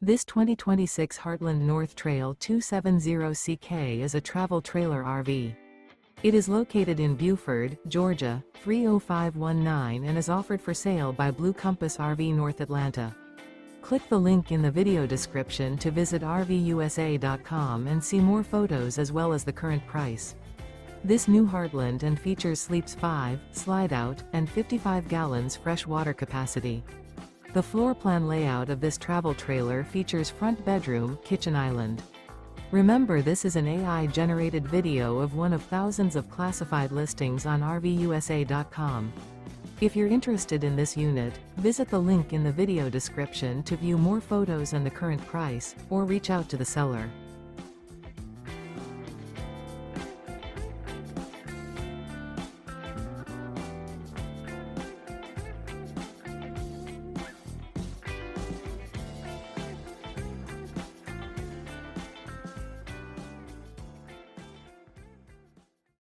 This 2026 Heartland North Trail 270CK is a travel trailer RV. It is located in Buford, Georgia, 30519 and is offered for sale by Blue Compass RV North Atlanta. Click the link in the video description to visit RVUSA.com and see more photos as well as the current price. This new Heartland and features sleeps 5, Slideout, and 55 gallons fresh water capacity. The floor plan layout of this travel trailer features front bedroom, kitchen island. Remember, this is an AI-generated video of one of thousands of classified listings on RVUSA.com. If you're interested in this unit, visit the link in the video description to view more photos and the current price, or reach out to the seller.